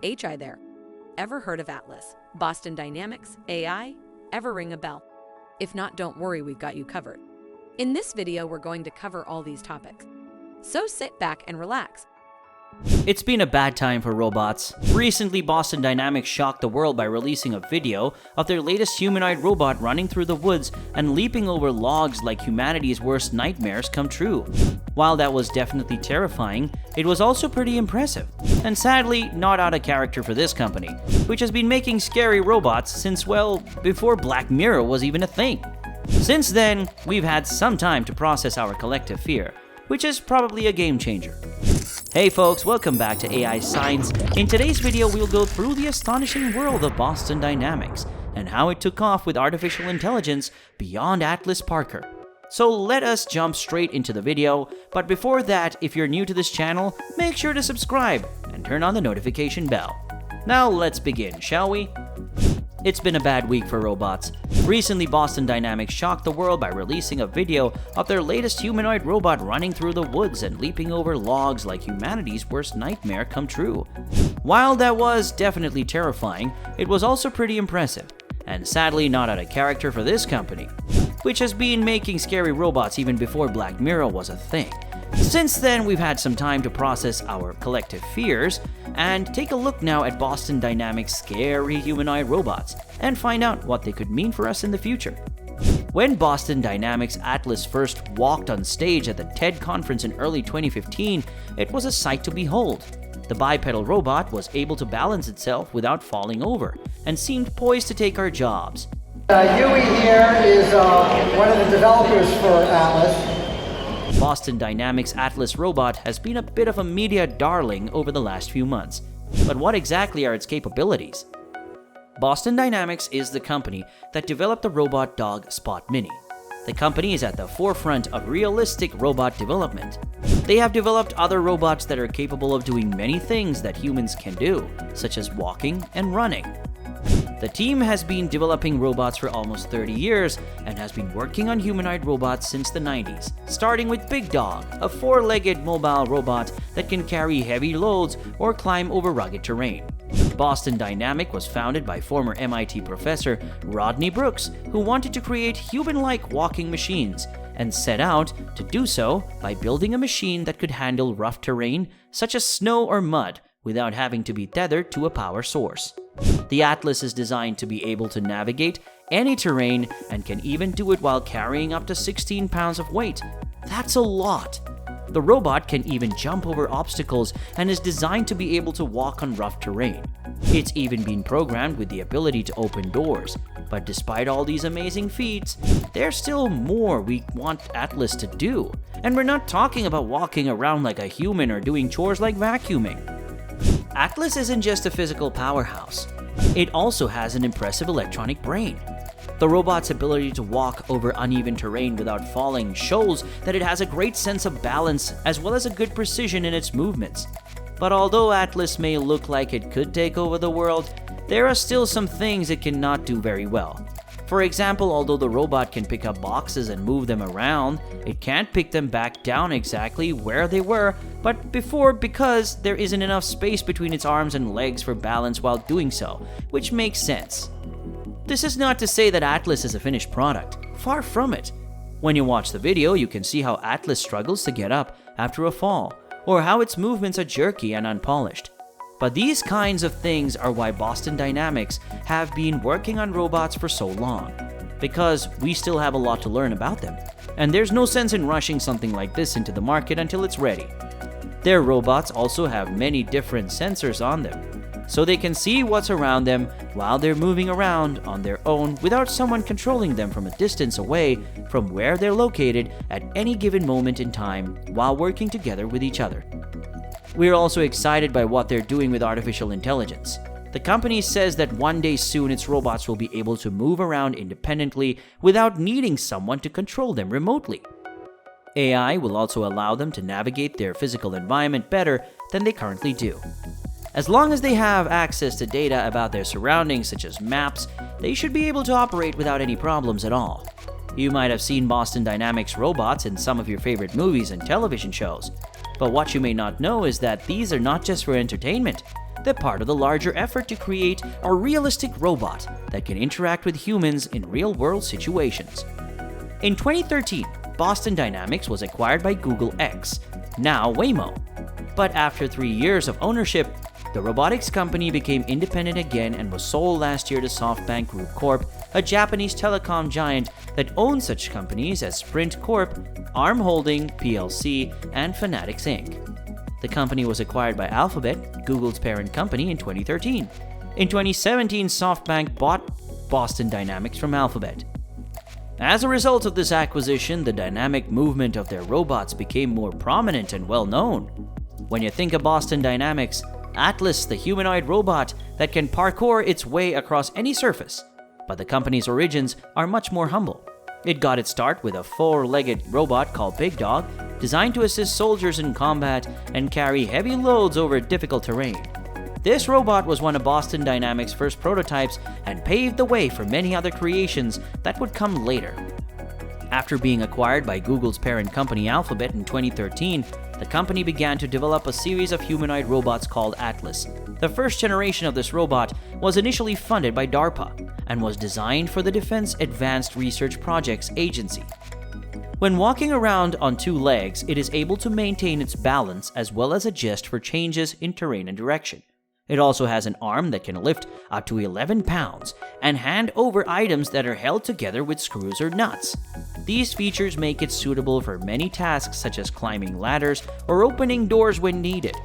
HI there. Ever heard of Atlas, Boston Dynamics, AI? Ever ring a bell? If not, don't worry, we've got you covered. In this video, we're going to cover all these topics. So sit back and relax. It's been a bad time for robots. Recently, Boston Dynamics shocked the world by releasing a video of their latest humanoid robot running through the woods and leaping over logs like humanity's worst nightmares come true. While that was definitely terrifying, it was also pretty impressive, and sadly not out of character for this company, which has been making scary robots since, well, before Black Mirror was even a thing. Since then, we've had some time to process our collective fear, which is probably a game changer. Hey folks, welcome back to AI Science. In today's video, we'll go through the astonishing world of Boston Dynamics and how it took off with artificial intelligence beyond Atlas Parkour. So let us jump straight into the video, but before that, if you're new to this channel, make sure to subscribe and turn on the notification bell. Now let's begin, shall we? It's been a bad week for robots. Recently, Boston Dynamics shocked the world by releasing a video of their latest humanoid robot running through the woods and leaping over logs like humanity's worst nightmare come true. While that was definitely terrifying, it was also pretty impressive, and sadly not out of character for this company, which has been making scary robots even before Black Mirror was a thing. Since then, we've had some time to process our collective fears and take a look now at Boston Dynamics' scary humanoid robots and find out what they could mean for us in the future. When Boston Dynamics Atlas first walked on stage at the TED conference in early 2015, it was a sight to behold. The bipedal robot was able to balance itself without falling over and seemed poised to take our jobs. Yui here is one of the developers for Atlas. Boston Dynamics Atlas robot has been a bit of a media darling over the last few months. But what exactly are its capabilities? Boston Dynamics is the company that developed the robot dog Spot Mini. The company is at the forefront of realistic robot development. They have developed other robots that are capable of doing many things that humans can do, such as walking and running. The team has been developing robots for almost 30 years and has been working on humanoid robots since the 90s, starting with Big Dog, a four-legged mobile robot that can carry heavy loads or climb over rugged terrain. Boston Dynamic was founded by former MIT professor Rodney Brooks, who wanted to create human-like walking machines and set out to do so by building a machine that could handle rough terrain such as snow or mud without having to be tethered to a power source. The Atlas is designed to be able to navigate any terrain and can even do it while carrying up to 16 pounds of weight. That's a lot! The robot can even jump over obstacles and is designed to be able to walk on rough terrain. It's even been programmed with the ability to open doors. But despite all these amazing feats, there's still more we want Atlas to do. And we're not talking about walking around like a human or doing chores like vacuuming. Atlas isn't just a physical powerhouse. It also has an impressive electronic brain. The robot's ability to walk over uneven terrain without falling shows that it has a great sense of balance as well as a good precision in its movements. But although Atlas may look like it could take over the world, there are still some things it cannot do very well. For example, although the robot can pick up boxes and move them around, it can't pick them back down exactly where they were but before because there isn't enough space between its arms and legs for balance while doing so, which makes sense. This is not to say that Atlas is a finished product. Far from it. When you watch the video, you can see how Atlas struggles to get up after a fall, or how its movements are jerky and unpolished. But these kinds of things are why Boston Dynamics have been working on robots for so long, because we still have a lot to learn about them, and there's no sense in rushing something like this into the market until it's ready. Their robots also have many different sensors on them, so they can see what's around them while they're moving around on their own without someone controlling them from a distance away from where they're located at any given moment in time while working together with each other. We're also excited by what they're doing with artificial intelligence. The company says that one day soon its robots will be able to move around independently without needing someone to control them remotely. AI will also allow them to navigate their physical environment better than they currently do. As long as they have access to data about their surroundings such as maps, they should be able to operate without any problems at all. You might have seen Boston Dynamics robots in some of your favorite movies and television shows. But what you may not know is that these are not just for entertainment. they're part of the larger effort to create a realistic robot that can interact with humans in real-world situations. In 2013, Boston Dynamics was acquired by Google X, now Waymo. But after 3 years of ownership, the robotics company became independent again and was sold last year to SoftBank Group Corp., a Japanese telecom giant that owns such companies as Sprint Corp., Arm Holding plc, and Fanatics Inc. The company was acquired by Alphabet, Google's parent company, in 2013. In 2017, SoftBank bought Boston Dynamics from Alphabet. As a result of this acquisition, the dynamic movement of their robots became more prominent and well-known. When you think of Boston Dynamics, Atlas, the humanoid robot that can parkour its way across any surface. But the company's origins are much more humble. It got its start with a 4-legged robot called Big Dog, designed to assist soldiers in combat and carry heavy loads over difficult terrain. This robot was one of Boston Dynamics' first prototypes and paved the way for many other creations that would come later. After being acquired by Google's parent company Alphabet in 2013, the company began to develop a series of humanoid robots called Atlas. The first generation of this robot was initially funded by DARPA and was designed for the Defense Advanced Research Projects Agency. When walking around on 2 legs, it is able to maintain its balance as well as adjust for changes in terrain and direction. It also has an arm that can lift up to 11 pounds and hand over items that are held together with screws or nuts. These features make it suitable for many tasks such as climbing ladders or opening doors when needed.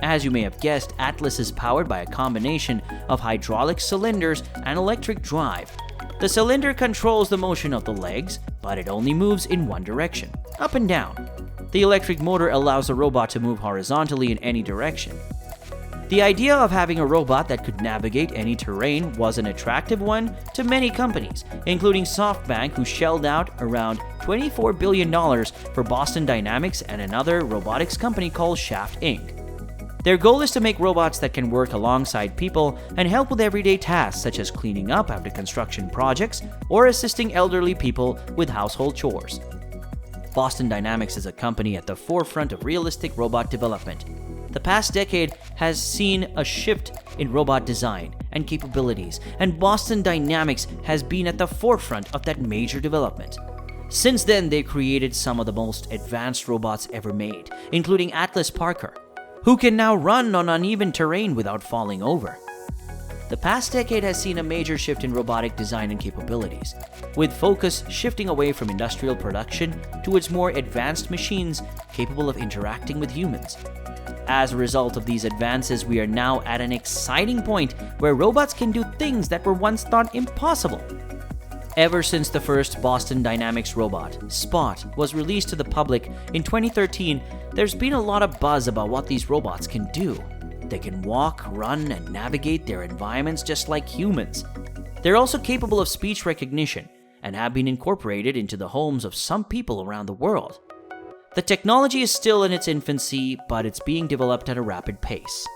As you may have guessed, Atlas is powered by a combination of hydraulic cylinders and electric drive. The cylinder controls the motion of the legs, but it only moves in one direction, up and down. The electric motor allows the robot to move horizontally in any direction. The idea of having a robot that could navigate any terrain was an attractive one to many companies, including SoftBank, who shelled out around $24 billion for Boston Dynamics and another robotics company called Shaft Inc. Their goal is to make robots that can work alongside people and help with everyday tasks such as cleaning up after construction projects or assisting elderly people with household chores. Boston Dynamics is a company at the forefront of realistic robot development. The past decade has seen a shift in robot design and capabilities, and Boston Dynamics has been at the forefront of that major development. Since then, they've created some of the most advanced robots ever made, including Atlas Parkour, who can now run on uneven terrain without falling over. The past decade has seen a major shift in robotic design and capabilities, with focus shifting away from industrial production towards more advanced machines capable of interacting with humans. As a result of these advances, we are now at an exciting point where robots can do things that were once thought impossible. Ever since the first Boston Dynamics robot, Spot, was released to the public in 2013, there's been a lot of buzz about what these robots can do. They can walk, run, and navigate their environments just like humans. They're also capable of speech recognition and have been incorporated into the homes of some people around the world. The technology is still in its infancy, but it's being developed at a rapid pace.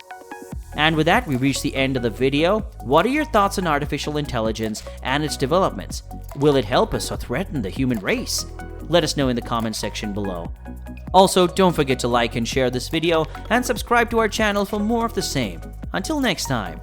And with that, we reach the end of the video. What are your thoughts on artificial intelligence and its developments? Will it help us or threaten the human race? Let us know in the comments section below. Also, don't forget to like and share this video and subscribe to our channel for more of the same. Until next time.